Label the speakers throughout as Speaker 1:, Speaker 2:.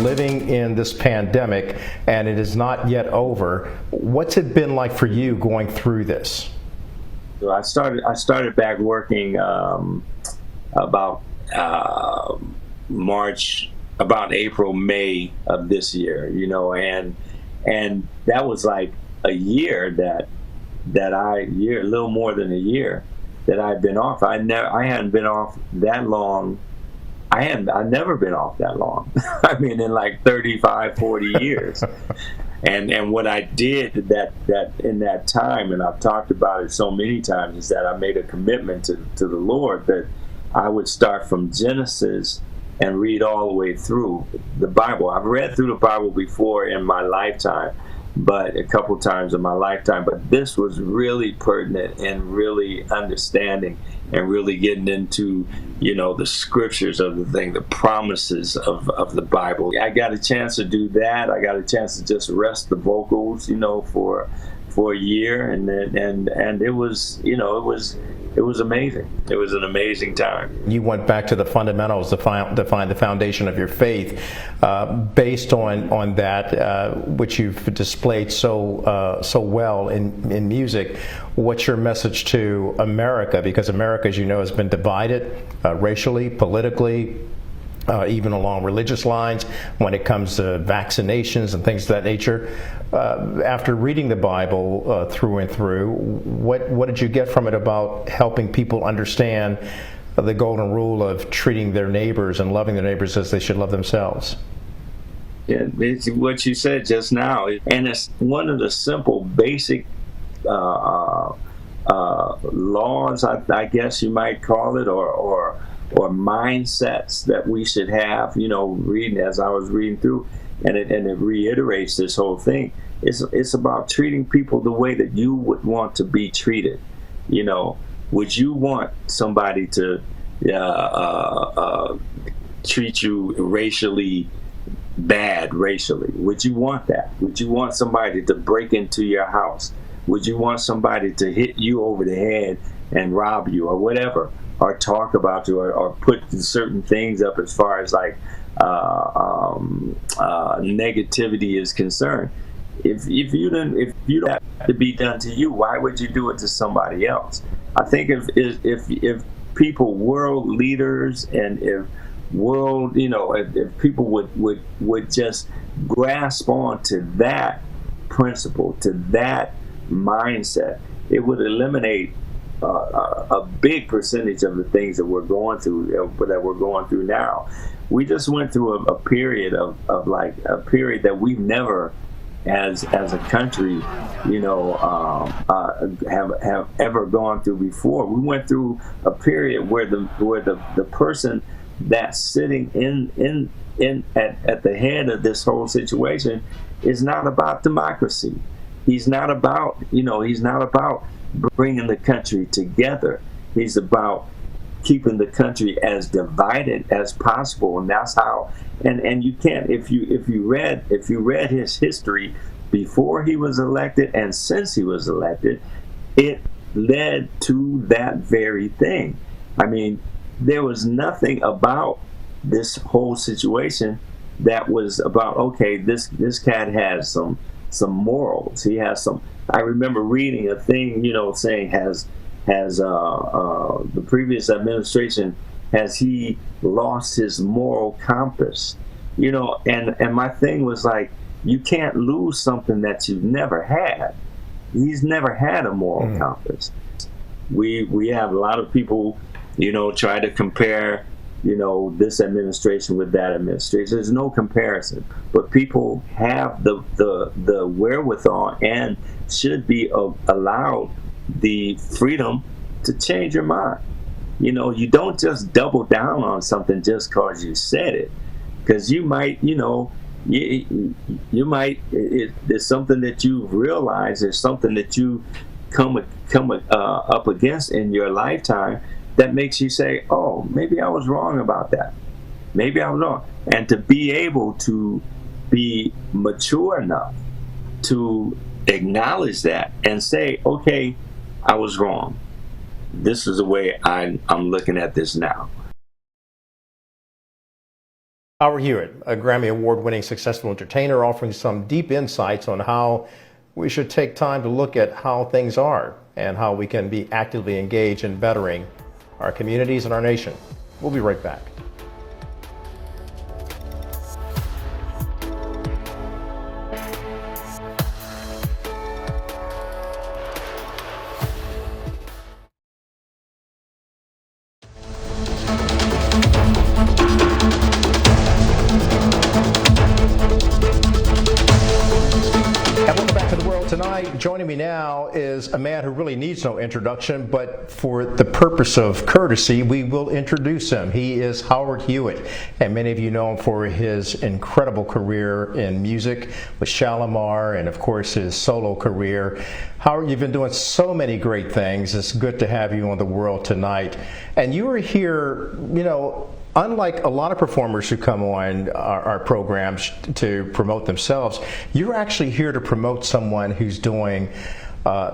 Speaker 1: living in this pandemic, and it is not yet over. What's it been like for you going through this?
Speaker 2: So I started back working about March, about April, May of this year, and that was like a year a little more than a year that I'd been off. I hadn't been off that long. I've never been off that long. I mean, in like 35, 40 years. And what I did that in that time, and I've talked about it so many times, is that I made a commitment to the Lord that I would start from Genesis and read all the way through the Bible. I've read through the Bible before in my lifetime, but a couple times in my lifetime, but this was really pertinent and really understanding and really getting into, the scriptures of the thing, the promises of the Bible. I got a chance to do that. I got a chance to just rest the vocals, for a year, and it was, it was amazing. It was an amazing time.
Speaker 1: You went back to the fundamentals to find the foundation of your faith, based on that, which you've displayed so well in music. What's your message to America? Because America, as you know, has been divided racially, politically, even along religious lines when it comes to vaccinations and things of that nature. After reading the Bible through and through, what did you get from it about helping people understand the golden rule of treating their neighbors and loving their neighbors as they should love themselves?
Speaker 2: Yeah, it's what you said just now, and it's one of the simple, basic laws, I guess you might call it, or mindsets that we should have. Reading as I was reading through, and it reiterates this whole thing. It's about treating people the way that you would want to be treated. Would you want somebody to treat you racially bad? Would you want that? Would you want somebody to break into your house? Would you want somebody to hit you over the head and rob you, or whatever, or talk about you, or put certain things up as far as like negativity is concerned? If you don't have to be done to you, why would you do it to somebody else? I think if people, world leaders, and if people would just grasp on to that principle, to that mindset, it would eliminate a big percentage of the things that we're going through now. We just went through a period of a period that we've never, as a country, have ever gone through before. We went through a period where the person that's sitting at the head of this whole situation is not about democracy. He's not about bringing the country together. He's about keeping the country as divided as possible, and that's how. And you can't, if you read his history before he was elected and since he was elected, it led to that very thing. I mean, there was nothing about this whole situation that was about, okay, this cat has some morals. He has some. I remember reading a thing, saying has the previous administration, has he lost his moral compass? And my thing was like, you can't lose something that you've never had. He's never had a moral compass. We have a lot of people, try to compare, this administration with that administration. There's no comparison, but people have the wherewithal and should be allowed the freedom to change your mind. You don't just double down on something just because you said it, because you might, you might, there's something that you realize, there's something that you come up against in your lifetime that makes you say, oh, maybe I was wrong about that. Maybe I was wrong. And to be able to be mature enough to acknowledge that and say, okay, I was wrong. This is the way I'm looking at this now.
Speaker 1: Howard Hewett, a Grammy Award-winning successful entertainer, offering some deep insights on how we should take time to look at how things are and how we can be actively engaged in bettering our communities and our nation. We'll be right back. Tonight, joining me now is a man who really needs no introduction, but for the purpose of courtesy, we will introduce him. He is Howard Hewett, and many of you know him for his incredible career in music with Shalamar and, of course, his solo career. Howard, you've been doing so many great things. It's good to have you on The World Tonight. And you are here, unlike a lot of performers who come on our programs to promote themselves, you're actually here to promote someone who's doing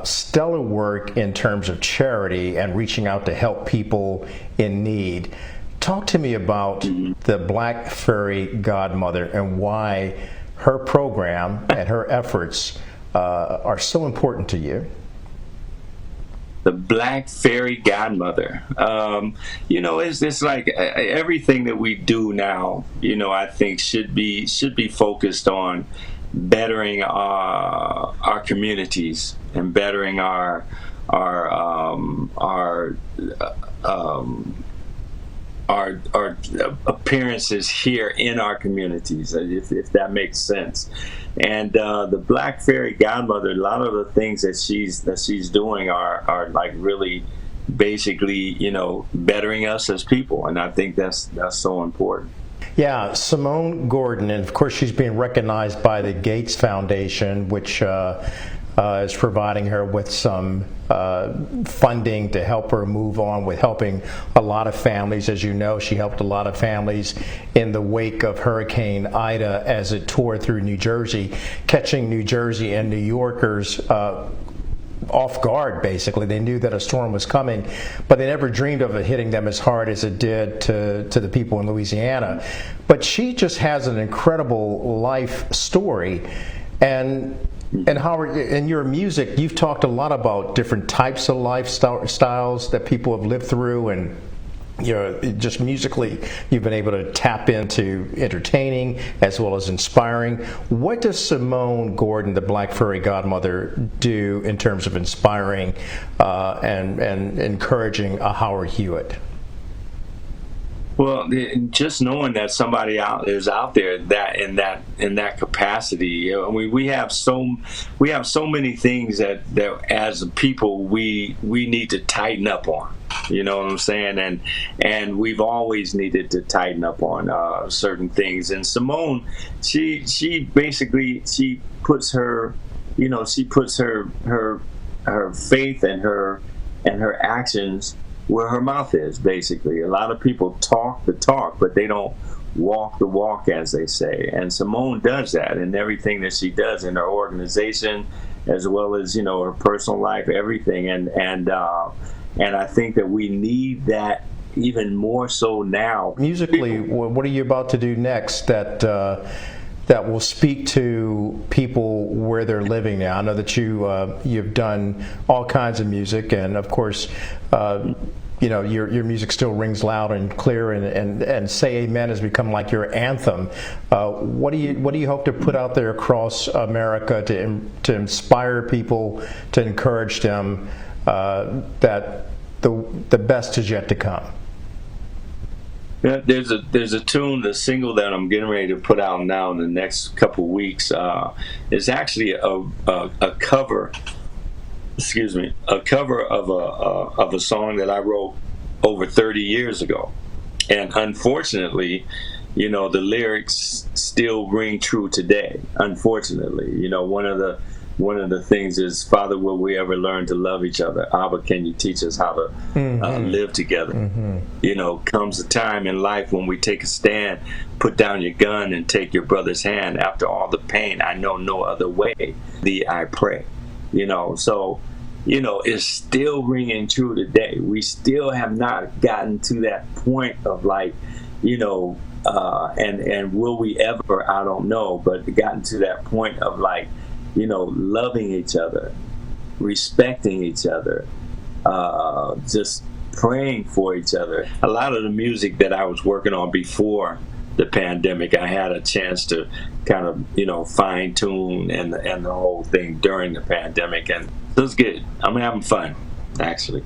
Speaker 1: stellar work in terms of charity and reaching out to help people in need. Talk to me about the Black Fairy Godmother and why her program and her efforts are so important to you.
Speaker 2: The Black Fairy Godmother. It's like everything that we do now, I think should be focused on bettering our communities and bettering our appearances here in our communities, if that makes sense. And the Black Fairy Godmother, a lot of the things that she's doing are like really basically, bettering us as people, and I think that's so important.
Speaker 1: Yeah, Simone Gordon, and of course she's being recognized by the Gates Foundation, which is providing her with some funding to help her move on with helping a lot of families. As you know, she helped a lot of families in the wake of Hurricane Ida as it tore through New Jersey, catching New Jersey and New Yorkers off guard, basically. They knew that a storm was coming, but they never dreamed of it hitting them as hard as it did to the people in Louisiana. But she just has an incredible life story. And Howard, in your music, you've talked a lot about different types of lifestyles that people have lived through, and just musically, you've been able to tap into entertaining as well as inspiring. What does Simone Gordon, the Black Fairy Godmother, do in terms of inspiring and encouraging a Howard Hewett?
Speaker 2: Well, just knowing that somebody is out there that in that capacity, we have so many things that as a people we need to tighten up on. You know what I'm saying? And we've always needed to tighten up on certain things. And Simone, she basically puts her faith and her actions where her mouth is, basically. A lot of people talk the talk, but they don't walk the walk, as they say. And Simone does that in everything that she does in her organization, as well as her personal life, everything. And I think that we need that even more so now.
Speaker 1: Musically, what are you about to do next that will speak to people where they're living now? I know that you've done all kinds of music, and of course, your music still rings loud and clear, and "Say Amen" has become like your anthem. What do you hope to put out there across America to inspire people, to encourage them that the best is yet to come?
Speaker 2: Yeah, there's a tune, the single that I'm getting ready to put out now in the next couple of weeks. Is actually a cover. Excuse me, a cover of a song that I wrote over 30 years ago, and unfortunately, the lyrics still ring true today. Unfortunately, one of the things is, Father, will we ever learn to love each other? Abba, can you teach us how to live together? Mm-hmm. Comes a time in life when we take a stand, put down your gun and take your brother's hand. After all the pain, I know no other way. Thee I pray. So, it's still ringing true today. We still have not gotten to that point of And will we ever? I don't know, but gotten to that point of like, loving each other, respecting each other, just praying for each other. A lot of the music that I was working on before the pandemic, I had a chance to kind of, fine tune and the whole thing during the pandemic, and it was good. I'm having fun, actually.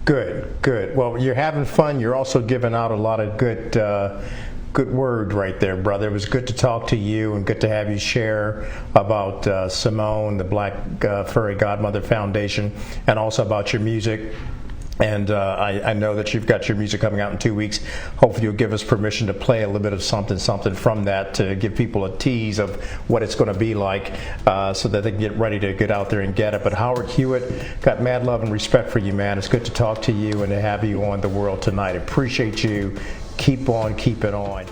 Speaker 1: Good. Well, you're having fun. You're also giving out a lot of good word right there, brother. It was good to talk to you and good to have you share about Simone, the Black Fairy Godmother Foundation, and also about your music. And I know that you've got your music coming out in 2 weeks. Hopefully you'll give us permission to play a little bit of something from that to give people a tease of what it's going to be like, so that they can get ready to get out there and get it. But Howard Hewett, got mad love and respect for you, man. It's good to talk to you and to have you on The World Tonight. Appreciate you. Keep on keeping on.